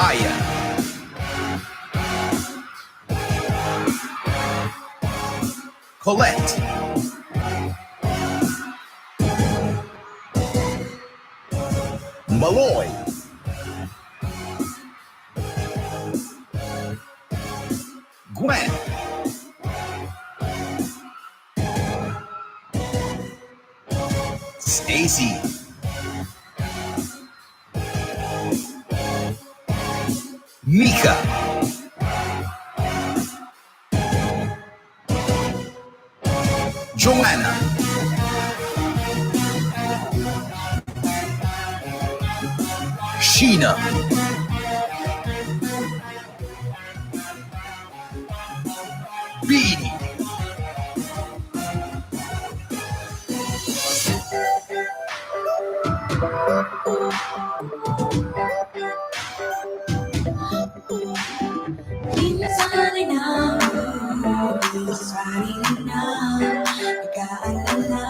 Ryan, Colette, Maloy, Gwen, Stacy, Mika, Joanna, Sheena, Beanie, Minsan ay sarili na nag-aalala.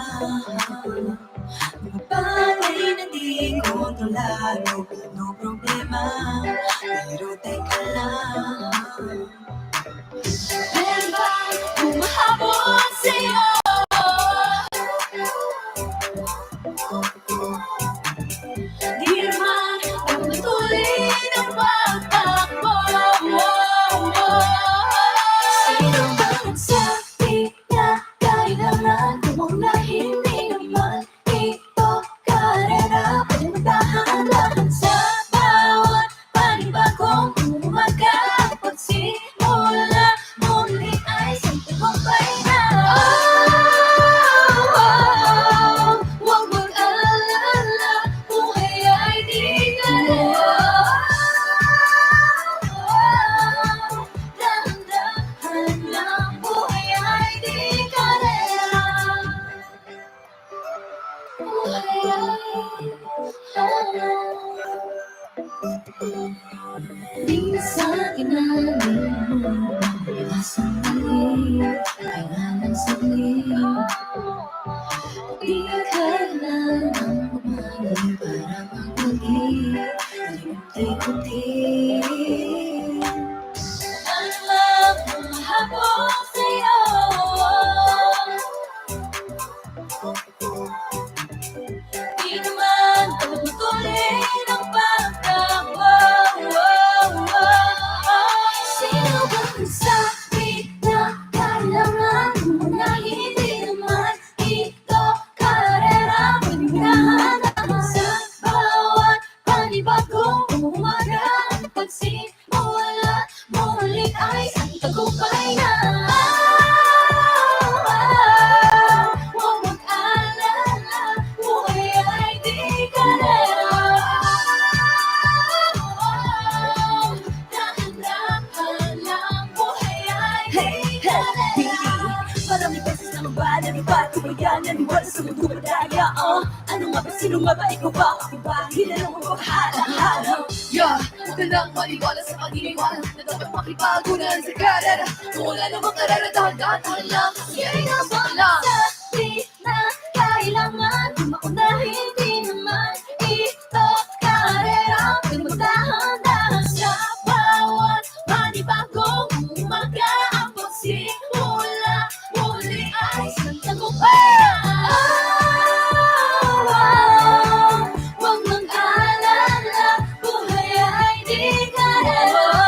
Mga bagay na di kontrolado, no problema, pero teka lang. Meron bang humahabol sa'yo? Di naman pagpatuloy ng pagtakbo. Sino ba nagsabi na kailangan mo na hindi naman ito karera? Pwede magdahan-dahan sa bawat panibagong umaga. Pagsimula muli ay sa tagumpay na. Huwag mag-alala, buhay ay di karera. Dahan-dahan lang, buhay ay di karera. Buhay ay minsan inanin mo iwasan mali, kailangan saglit. Di kailangan umamin para magmali, unti-unti. Ano lang humahabol sa'yo? Di naman pagpatuloy ng pagtakbo. Sino ba nagsabi na kailangan mo na hindi naman ito karera? Pwede magdahan-dahan sa bawat panibagong umaga. Pagsimula muli ay ang tagumpay na. Huwag mag-alala, buhay ay di karera. Dahan-dahan lang, buhay ay di karera. Maraming beses na magbala ng patuloyan, naniwala sa mundo madaya. Ano nga ba, sino nga ba, ikaw ba, ako ba? Hinala mo ba, hala-hala? Yeah, huwag ka lang maniwala sa paniniwala na dapat makipagunan sa karera. Kung wala namang karera, dahan-dahan lang. Sige, nasaan lang. Sabi na kailangan maunahin, di naman ito karera. Pwede magdahan-dahan sa bawat panibagong umaga. Ang pagsimula muli ay isang tagumpay na. Huwag mag-alala, buhay ay di karera.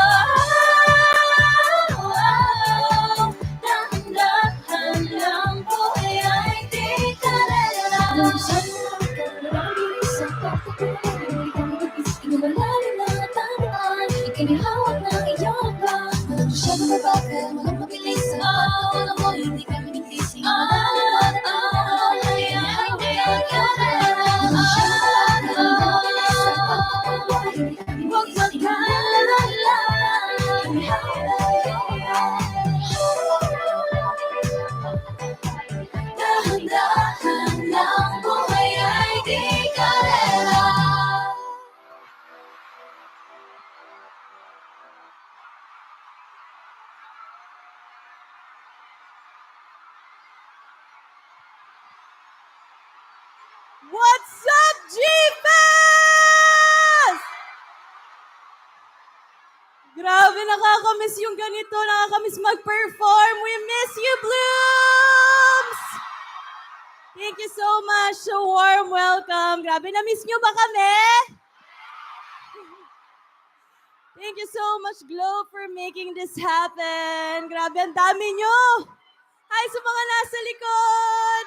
Dahan-dahan lang, buhay ay di karera. Saan mo nakalagay sa pagkakalayo? Ikaw mag-ibig, inumalalim na tandaan. Ikinihawak ng iyong ba? Walang siya na mabagal, walang mabilis sa pagkakala mo. Hindi ka minitising, madaliwan at ay di karera. Walang siya na mabagal, walang mabilis sa pagkakala mo. Huwag mag-alala, dahan-dahan lang, buhay ay di karera. What's up, G-Fest? Grabe, nakakamiss yung ganito. Nakakamiss mag-perform. We miss you, Blooms! Thank you so much. So warm welcome. Grabe, na-miss nyo ba kami? Thank you so much, Glow, for making this happen. Grabe, ang dami nyo. Hi sa mga nasa likod.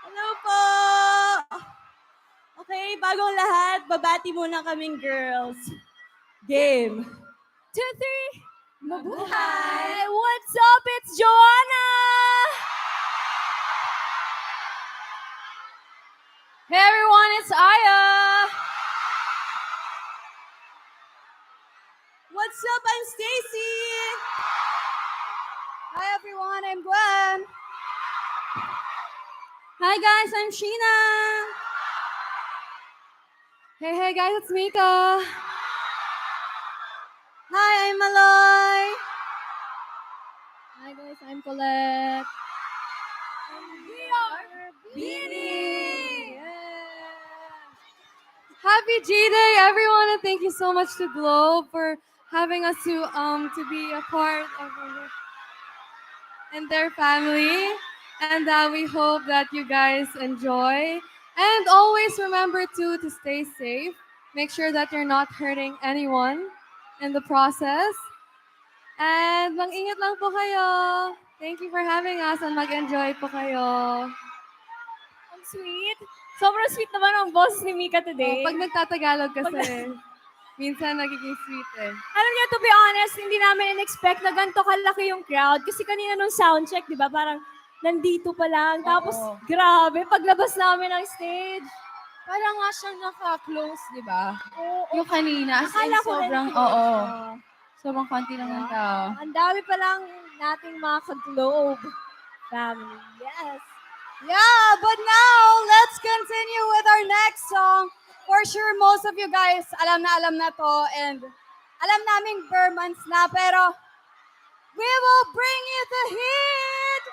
Hello po. Okay, bagong lahat, babati muna kaming girls. Game. 2, 3. Mabuhay! What's up? It's Joanna! Hey everyone, it's Aya! What's up? I'm Stacy! Hi everyone, I'm Gwen! Hi guys, I'm Sheena! Hey guys, it's Mika! Hi, I'm Maloy! Hi guys, I'm Colette! And we are Beanie! Happy G-Day, everyone, and thank you so much to Globe for having us to be a part of and their family. And we hope that you guys enjoy. And always remember to stay safe. Make sure that you're not hurting anyone in the process. And mag-ingat lang po kayo. Thank you for having us and mag-enjoy po kayo. Ang sweet. Sobrang sweet naman ang boss ni Mika today. Pag nagtatagalog kasi, minsan nagiging sweet eh. Alam niyo, to be honest, hindi namin in-expect na ganito kalaki yung crowd. Kasi kanina nung soundcheck, di ba, parang nandito pa lang. Tapos, grabe, paglabas namin ng stage. Parang nga siyang naka-close, di ba? Oo. Yung kanina, as in Akala ko sobrang, rin close. oo. Sobrang konti lang ng tao. Ang dami pa lang nating mga ka-globe family. Yes. Yeah, but now, let's continue with our next song. For sure, most of you guys alam na to and alam naming Burmans na, pero we will bring you the heat!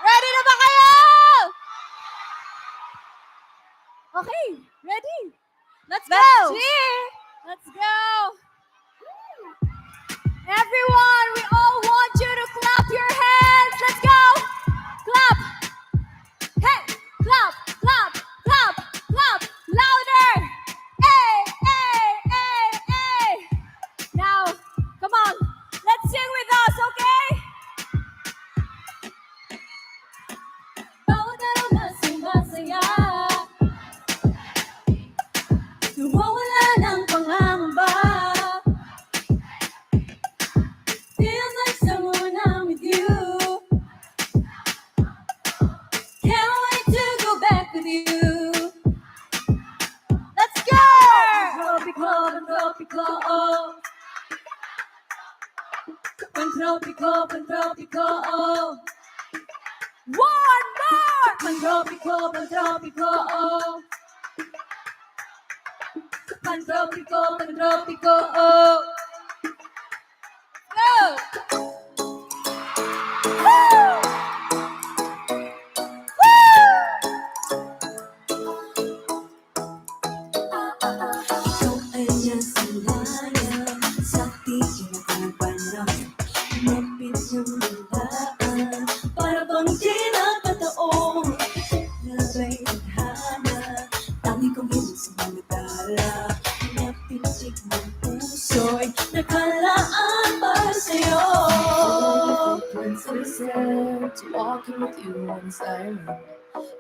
Ready na ba kayo? Okay, ready? Let's go! Let's go! Everyone, we all want you to clap your hands. Let's go! Clap! Hey! Clap! Clap! Clap! Clap! Louder! Hey! Hey! Hey! Hey! Now, come on. Let's sing with us, okay? Bawat araw na sumasaya, nawawala ng pangangamba. Feels like someone I'm with you. Can't wait to go back with you. Let's go! Pantropico, Pantropico, Pantropico. One more! Pantropico, Pantropico. Pantropico, Pantropico. Go! Woo! Ikaw ay nasalaya sa tingin ng panahon. Mapit yung lulaan para bang di nakataon. Labay at hana, tangi kong hilig sa mga tala. Napitig ng puso'y nakalaan para sa'yo. To walking with you on siren,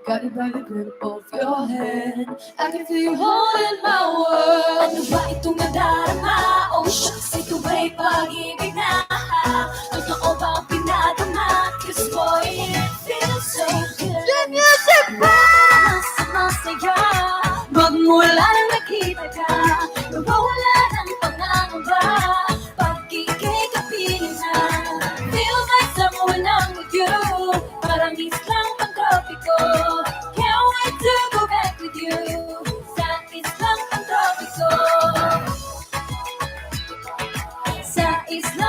guided by the grip of your hand. I can feel you holding my world. Ano ba itong nadarama? Oh shucks, ito ba'y pag-ibig na? Totoo ba ang pinadama? 'Cause boy, it feels so good. The music masaya, magmula nang nakita ka, nawawala ng pangangamba, pagkikikapiling na. Feels like someone I'm with you, parang islang pang-tropiko. Can't wait to go back with you, sa islang pang-tropiko. Sa islang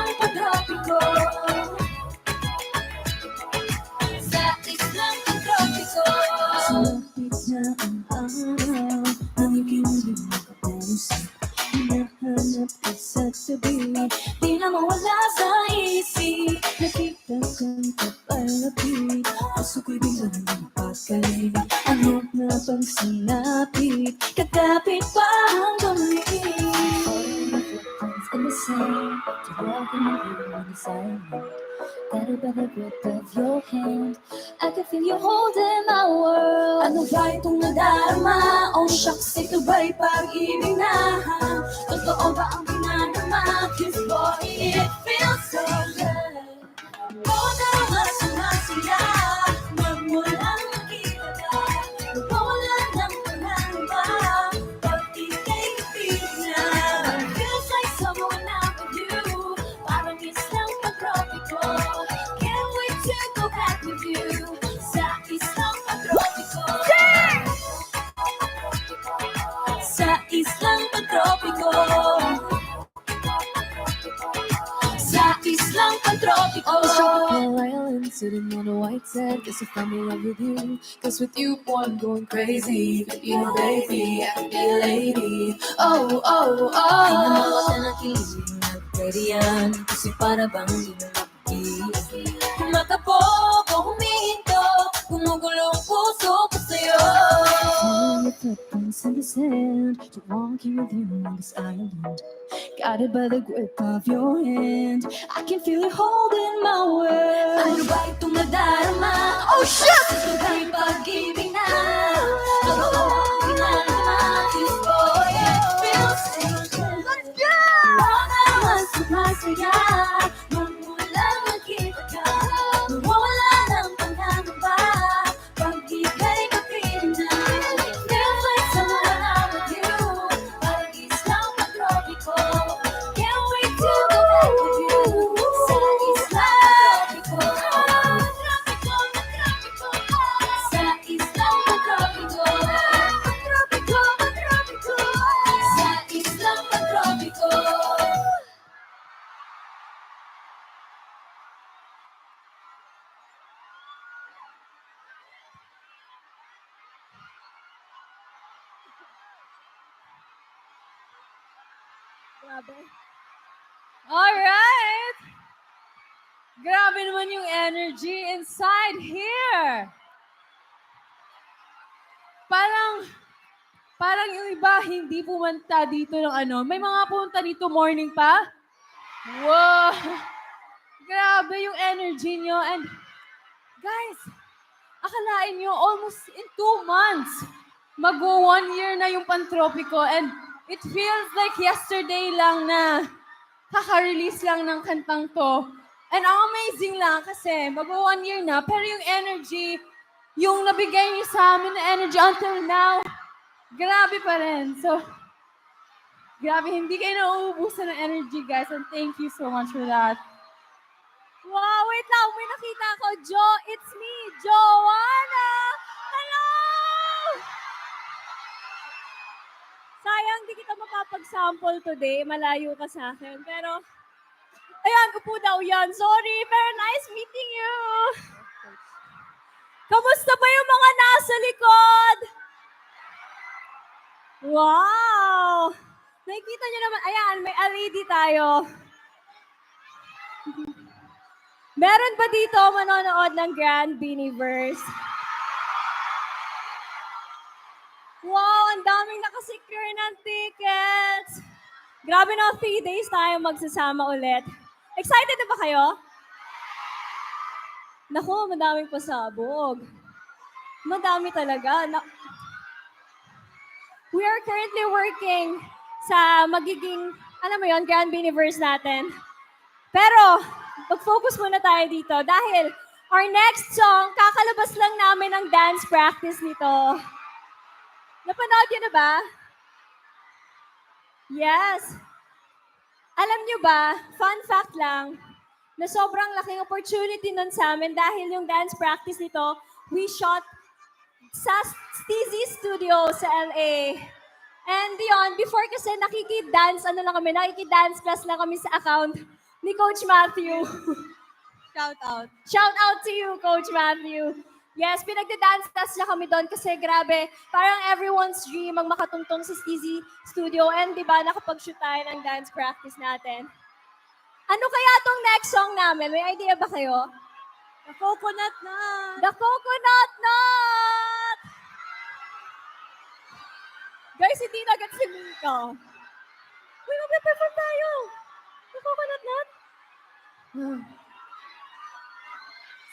bawat isa't sabi. Di na mawala sa isip, nakita kang kapalapit. Puso ko'y biglang napakali, hanap na pang sinapit, kakapit pa ang dumi. In the sand, to walk in the room in silence. Guided by the grip of your hand, I can feel you holding my world. Ano ba itong nadarama? Oh shucks, ito ba'y pag-ibig na? Totoo ba ang pinanama? 'Cause boy, it feels so good. Oo naman sumasaya, magmulang nakita ka. Wala ng pangamba, pag ika'y kapit na. Feels like someone out with you, parang isang pagtropiko. Can't wait to go back with you, sa isang pagtropiko. Sa islang pagtropiko. Sa islang pagtropiko. On a tropical island, sitting on a white sand. Guess I found me love with you. Cause with you, boy, I'm going crazy. With you, baby, I can be a lady. Oh, oh, Di na oh. mawala ng kilig na pwede yan, kasi para bang di na mapigil. Kumatabog o humihinto, gumugulo ang puso ko sa'yo. Pulling your footprints in the sand, to walking with you on this island. Guided by the grip of your hand, I can feel you holding my world. Ano ba itong nadarama? Oh shit! Ito ba'y pag-ibig na? Totoo ang pinanama, 'cause boy, it feels so good. Let's go! Oo naman sumasaya, magmulang nakita ka. Mawala ng pangangamba, pag ika'y kapit na. Feels like someone out with you, parang isang pagtropiko. Can't wait to go back with you, sa islang pagtropiko. Sa islang pagtropiko. Sa islang pagtropiko. Alright! Grabe naman yung energy inside here. Parang yung iba hindi pumunta dito ng ano. May mga pumunta dito morning pa. Wow! Grabe yung energy nyo. And guys, akalain nyo almost in 2 months, mag-1 year na yung Pantropiko. And it feels like yesterday lang na kaka-release lang ng kantang to. And ang amazing lang kasi mag-1 year na, pero yung energy, yung nabigay niyo sa amin na energy until now, grabe pa rin. So, grabe, hindi kayo nauubusan ng energy, guys. And thank you so much for that. Wow, wait lang. May nakita ko. It's me, Joanna! Hello! Sayang, di kita mapapag-sample today. Malayo ka sa akin. Pero, ayan, upo daw yan. Sorry, pero nice meeting you. Kamusta ba yung mga nasa likod? Wow! Nakikita nyo naman, ayan, may LED tayo. Meron ba dito manonood ng Grand Beaniverse? Wow, ang daming nakasecure ng tickets. Grabe na, 3 days tayo magsasama ulit. Excited na ba kayo? Naku, madaming pasabog. Madami talaga. We are currently working sa magiging, alam mo yon, Grand Beaniverse natin. Pero, mag-focus muna tayo dito dahil our next song, kakalabas lang namin ng dance practice nito. Napanood yun na ba? Yes. Alam nyo ba, fun fact lang, na sobrang laking opportunity nun sa amin dahil yung dance practice nito, we shot sa Steezy Studio sa LA. And yun, before kasi nakikidance class lang kami sa account ni Coach Matthew. Shout out to you, Coach Matthew. Yes, pinagda-dance test niya kami doon kasi grabe, parang everyone's dream ang makatungtong sa Steezy Studio. And di ba, nakapag-shoot tayo ng dance practice natin. Ano kaya tong next song namin? May idea ba kayo? The coconut nut. The Coconut Nut! Guys, hindi na agad si Mika. Uy, magpe-perform tayo! The Coconut Nut?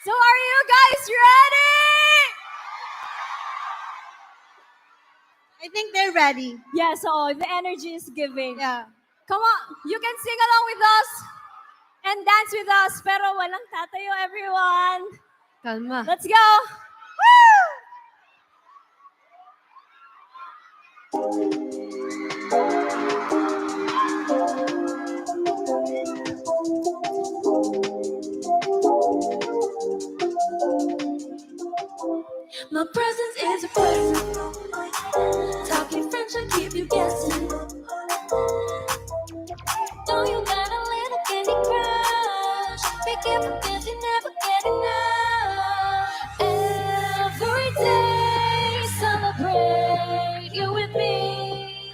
So are you guys ready? I think they're ready. Yeah, so the energy is giving. Yeah. Come on, you can sing along with us and dance with us, pero walang tatayo, everyone. Kalma. Let's go! Woo! My presence is a present. Talking French, I keep you guessing. Know you got a little candy crush. Be careful, cause you never get enough. Every day, celebrate you with me.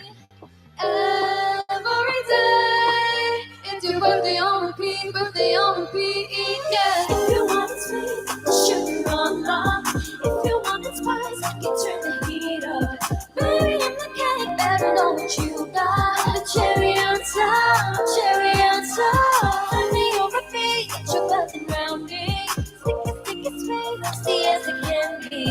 Every day, it's your birthday on repeat, yeah. If you want it sweet, sugar on love. If you want it spice, I can turn the heat up. Baby, I'm the cake, better know what you got. The cherry on top, cherry on top. Turn me over, feet, get your buzzing around me. Stick it sweet, nasty as it can be.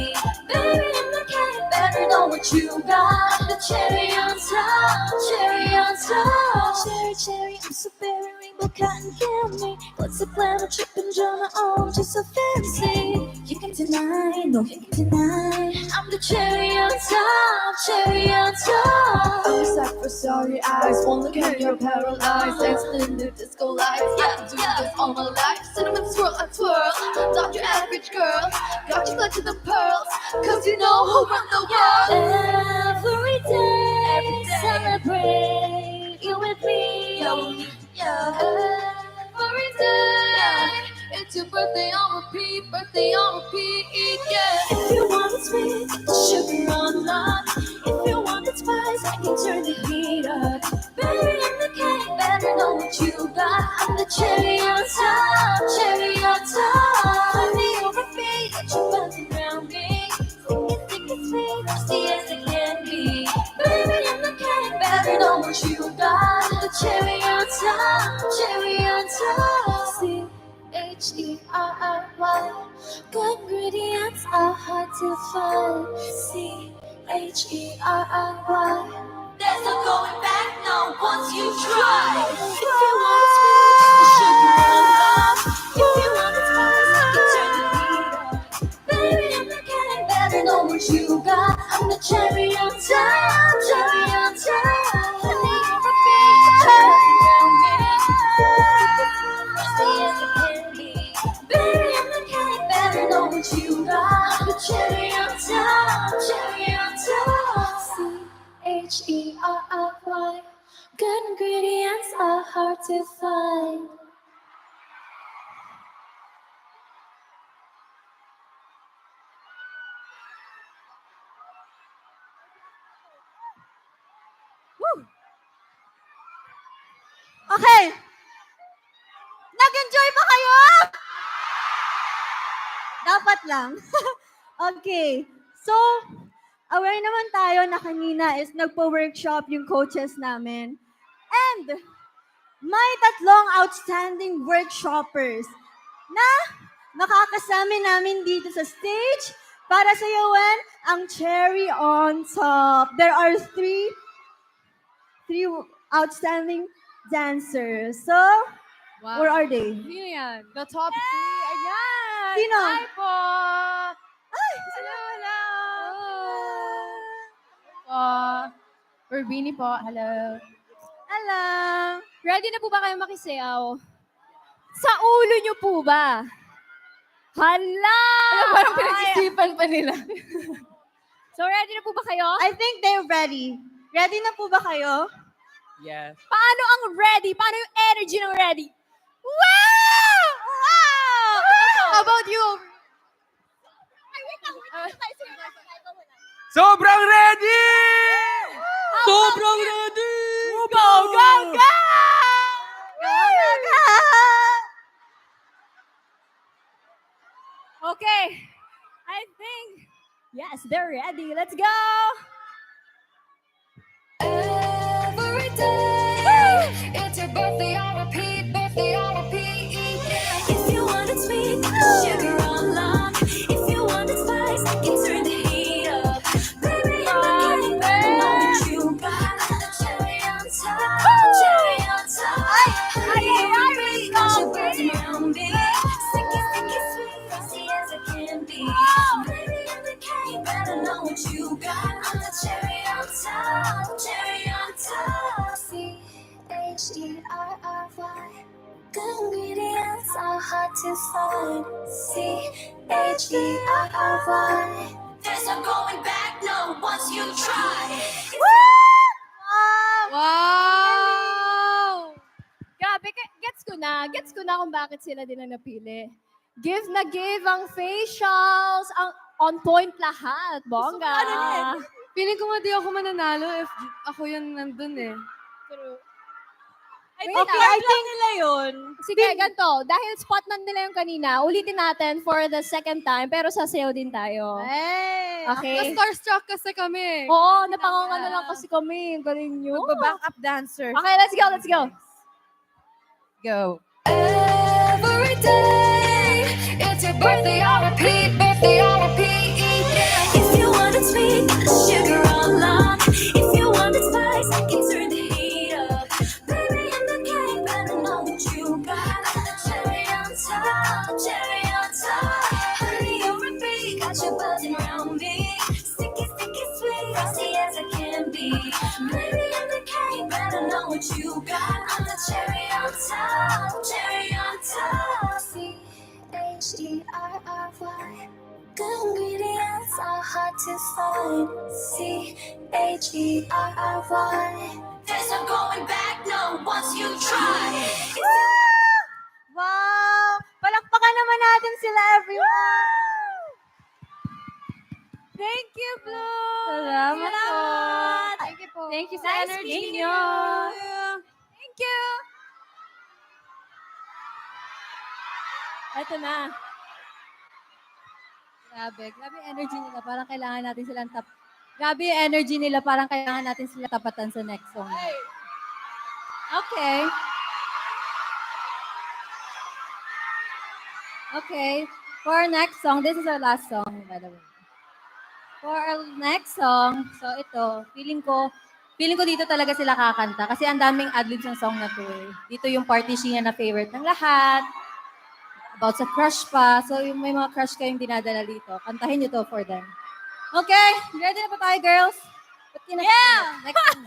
Baby, I'm the cake, better know what you got. The cherry on top, cherry on top. Cherry, cherry, I'm so very rainbow cotton candy. What's the plan of tripping drama on? Just so fancy. You can deny, no, you can deny. I'm the cherry on top, cherry on top. I was like for sorry eyes, won't look at your paralyzed. Dancing in the disco lights, I do this all my life. Cinnamon swirl, I twirl, not your average girl. Got you clutching the pearls, cause you know who run the world. Every day, celebrate you with me. Every day, it's your birthday on repeat, yeah. If you want it sweet, sugar on love. If you want it spice, I can turn the heat up. Baby, I'm the cake, better know what you got. I'm the cherry on top, cherry on top. Turn me over, feet, let you buzzing around me. Stick it sweet, nasty as it can be. Baby, I'm the cake, better know what you got. The cherry on top, cherry on top. CHERRY. Good ingredients are hard to find. CHERRY. There's no going back, no, once you try. If you want it sweet, the sugar on love. If you want it spice, I can turn the heat up. Baby, I'm the cake, better know what you got. I'm the cherry on top, cherry on top. Let me over feet, around me. Nasty as it can be. Baby, I'm the cake, better know what you got. I'm the cherry on top, cherry on top. CHERRY. Good ingredients are hard to find. Okay. Nag-enjoy ba kayo? Dapat lang. Okay. So, aware naman tayo na kanina is nagpo-workshop yung coaches namin. And, may tatlong outstanding workshoppers na makakasama namin dito sa stage para sayawan ang cherry on top. There are three outstanding dancers. So, Wow. where are they? Sino yan? The top three. Ayan. Sino? Hi po. Ay, Hello, hello. Po. Urbini po. Hello. Hello. Ready na po ba kayo makisayaw? Sa ulo nyo po ba? Hala! Parang pinag-isipan pa nila. So ready na po ba kayo? I think they're ready. Ready na po ba kayo? Yes. Paano ang ready? Paano yung energy ng ready? Wow! Wow! How about you? Ay, wait Sobrang ready! Sobrang ready! Go, go, go! Okay. I think, yes, they're ready. Let's go! Every day, it's your birthday on repeat, birthday on repeat. If you want it sweet, sugar on love. If you want it spice, I can turn the heat up. Baby, I'm the king, but I know what you got. The cherry on top, cherry on top. Hurry, got your buzzing around me. Sticky, sticky, sweet, frosty as it can be. Baby, I'm the king, but I know what you got. I'm the cherry on top, cherry on top. CHERRY. Good ingredients are hard to find. CHERRY. There's no going back, no, once you try. Wow! Grabe, gets ko na kung bakit sila din ang napili. Give na give ang facials, ang on point lahat. Bongga. Feeling ko nga di ako mananalo if ako yung nandun eh. Wait Okay, lang. I think nila yun. Sige, ganito. Dahil spot man nila yung kanina, ulitin natin for the second time, pero sasayaw din tayo. Hey! Okay? Na-starstruck kasi kami. Oo, napangangano lang kasi kami. Ang galing nyo. Magba-backup dancer. Okay, let's go, let's go. Go. Every day, it's your birthday on repeat, birthday on repeat. If you want it sweet, sugar on love. If you want it spice, I can turn the heat up. Baby, I'm the king, but I know what you got. The cherry on top, cherry on top. Hurry on repeat, got you buzzing around me. Sticky, sticky, sweet, frosty as it can be. Baby, I'm the king, but I know what you got. I'm the cherry on top, cherry on top. CHERRY. Good ingredients are hard to find. CHERRY. There's no going back, no, once you try. Wow! Palakpakan naman natin sila, everyone! Thank you, Blue! Salamat po. Thank you po. Thank you sa Nice energy meeting nyo. you. Thank you! Ito na. Grabe yung energy nila. Parang kailangan natin silang Grabe yung energy nila. Parang kailangan natin sila tapatan sa next song. Okay. Okay. For our next song, this is our last song, by the way. For our next song, so ito, feeling ko dito talaga sila kakanta kasi ang daming adlibs ng song na to eh. Dito yung party siya na favorite ng lahat. About sa crush pa. So, yung may mga crush kayong dinadala dito. Kantahin nyo to for them. Okay? Ready na ba tayo, girls? Yeah! Next one.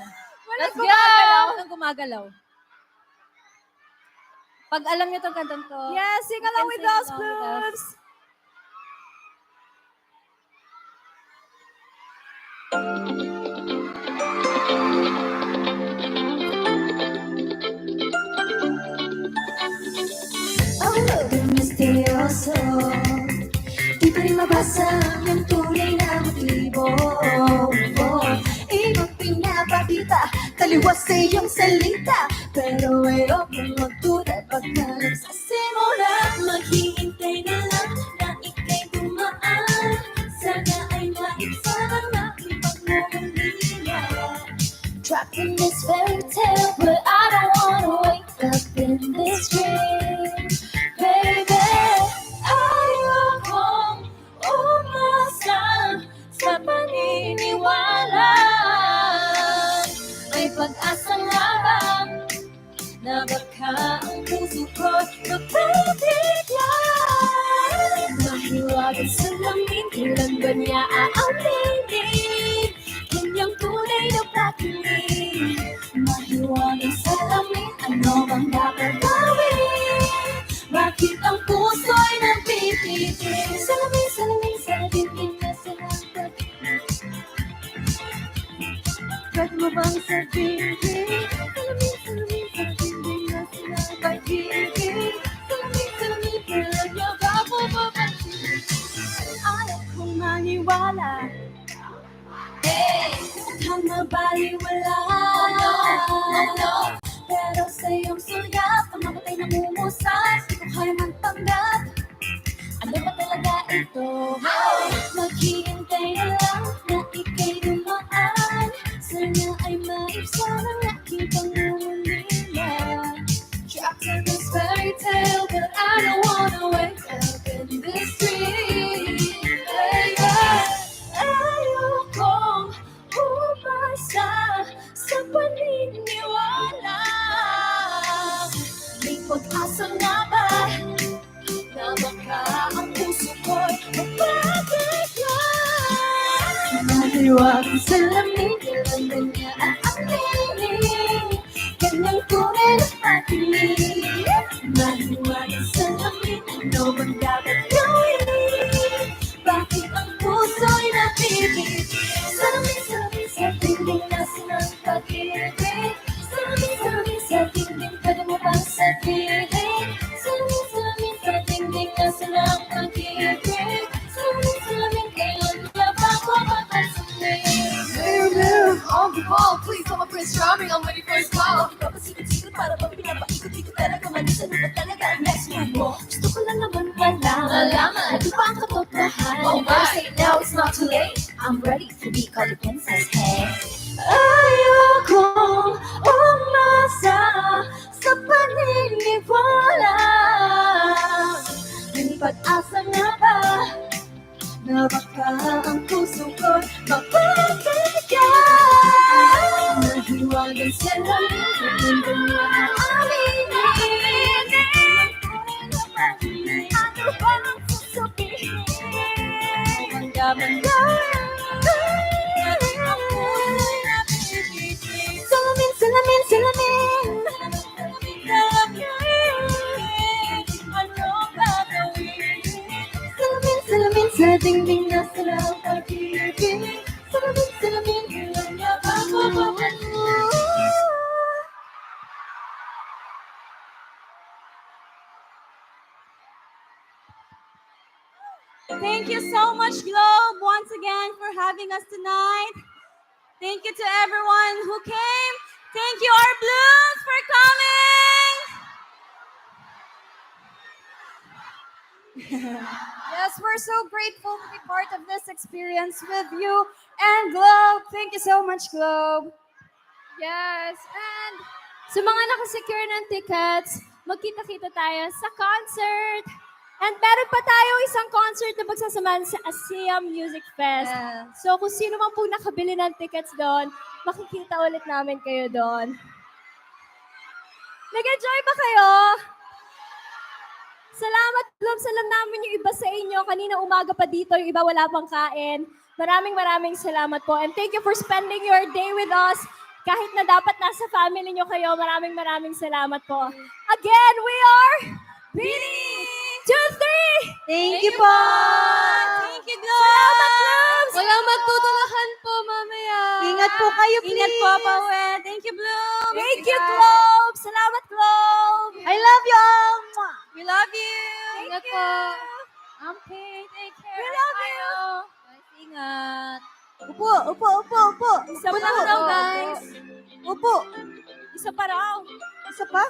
Let's go! Walang gumagalaw. Pag alam nyo tong kantang to, Yes, sing you along can with sing us, along with us. Blues! Ang looking misteryoso, di pa rin mabasa yung tunay na motibo. Ibang pinapakita, taliwas sa iyong salita, pero ayokong magduda pagkalang sa simula. Maghihintay na lang na ika'y dumaan, sana ay maipsalang na ipagmumulila. Trapped in this fairy tale, but I don't wanna wake up in this dream. Baby, ayokong umasa sa paniniwala. May pag-asa nga ba na baka ang puso ko'y magpapigla? Mahiwagan sa lamin, kailan ba niya aaminin? Kanyang tunay na pag-ibig. Mahiwagan sa lamin, ano bang dapat gawin? Bakit ang puso'y nagpipigil? Salamin, salamin, sa dibdib na sinagpag. Huwag mo bang sabihin? Salamin, salamin, sa dibdib na sinagpag-ibig. Salamin, salamin, kailan niya ba pumapansin? Ayaw kong maniwala baliwala. Pero sa iyong sulyap, pamamatay na mumusas, di ko kaya magpanggap. Ano ba talaga ito? Maghihintay na lang na ika'y dumaan. Sana ay maibsan ang aking pangungulila. Trapped in this fairy tale, but I don't wanna wake up in this dream. Ayokong umasa sa paniniwala. May pag-asa nga ba na baka ang puso ko'y magpapagla? Mahiwagang salamin, kailangan niya ang aminin. Ganyan ko rin ang aking. Mahiwagang salamin, ano bang dapat gawin? Bakit ang puso'y napipig? Salamin sa dingding na sinang pag-ibig. Salamin sa dingding, pwede mo bang sabihin? Salamin sa dingding na sinang pag-ibig. Salamin, kailan ba ako makasabihin? On the ball, please come up Prince Charming. I'm ready for his call. Papasikot-sikot para bang pinapaikot-ikot talaga manisan mo ba talaga ang next move mo? Gusto ko lang naman malaman ano ba ang katotohanan? Oh my. Pero say it now, it's not too late. I'm ready to be called a princess, hey. Ayokong umasa sa paniniwala. May pag-asa nga ba na baka ang puso ko'y mapapagyan? Nahiwagang salamin, hindi mo na aminin. Ano ba ang sasabihin? Manda-manda. Salamin, salamin, salamin. Ano ba gawin? Salamin sa dingding na sarap pag-ibig. Salamin, kailan niya ako mapapagod? Thank you so much, Globe, once again for having us tonight. Thank you to everyone who came. Thank you, our Blues, for coming. Yes, we're so grateful to be part of this experience with you and Globe. Thank you so much, Globe. Yes, and sa mga nakasecure ng tickets, magkita-kita tayo sa concert. And meron pa tayo isang concert na magsasamahan sa ASEA Music Fest. So kung sino man po nakabili ng tickets doon, makikita ulit namin kayo doon. Nag-enjoy ba kayo? Salamat, Globe. Salam namin yung iba sa inyo. Kanina umaga pa dito, yung iba wala pang kain. Maraming salamat po. And thank you for spending your day with us. Kahit na dapat nasa family nyo kayo, maraming salamat po. Again, we are Beanie 2-3! Thank you po. Thank you, Globe. Salamat, Globe! Walang magtutulakan po mamaya. Ingat po kayo, please. Ingat po, Pauwi. Thank you, Bloom. Thank you, Globe! Salamat, Globe! I love you all. Mwah. We love you. Ingat po. Okay, take care. We love you. Guys, ingat. Upo. Isa Upo pa na. raw, guys. Upo. Isa pa raw. Isa pa?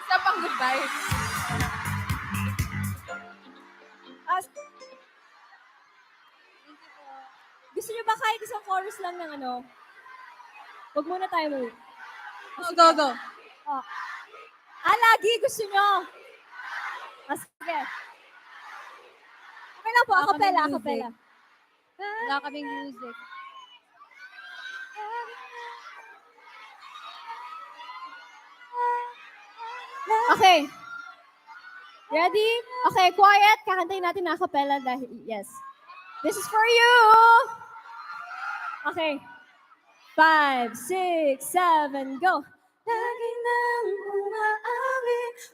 Isa pang goodbye. Gusto nyo ba kahit isang chorus lang ng ano? Huwag muna tayo muli. Go. Lagi gusto nyo. Sige. Okay lang po, acapella. Wala kaming music. Okay. Ready? Okay, quiet. Kakantayin natin na acapella dahil, yes. This is for you! Okay. 5, 6, 7, go! Lagi nang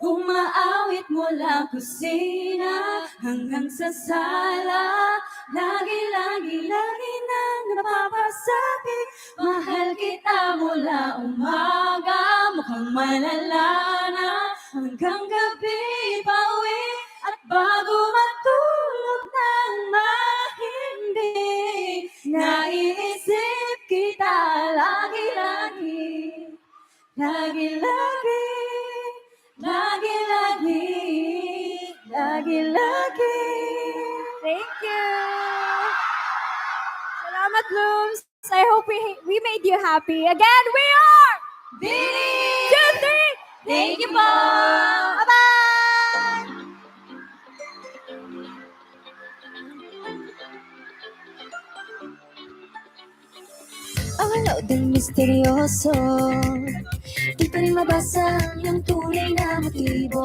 umaawit mula kusina hanggang sa sala. Lagi nang napapasabi, mahal kita mula umaga. Mukhang malala na hanggang gabi pauwi. At bago matulog ng mahimbing, naiisip kita lang. lagi, lagi, lagi. Thank you. Salamat, Blooms. I hope we made you happy. Again, we are Bini! 2, 3. Thank you po! Bye-bye! Ang loud ng misteryoso, di pa rin mabasa yung tunay na motibo.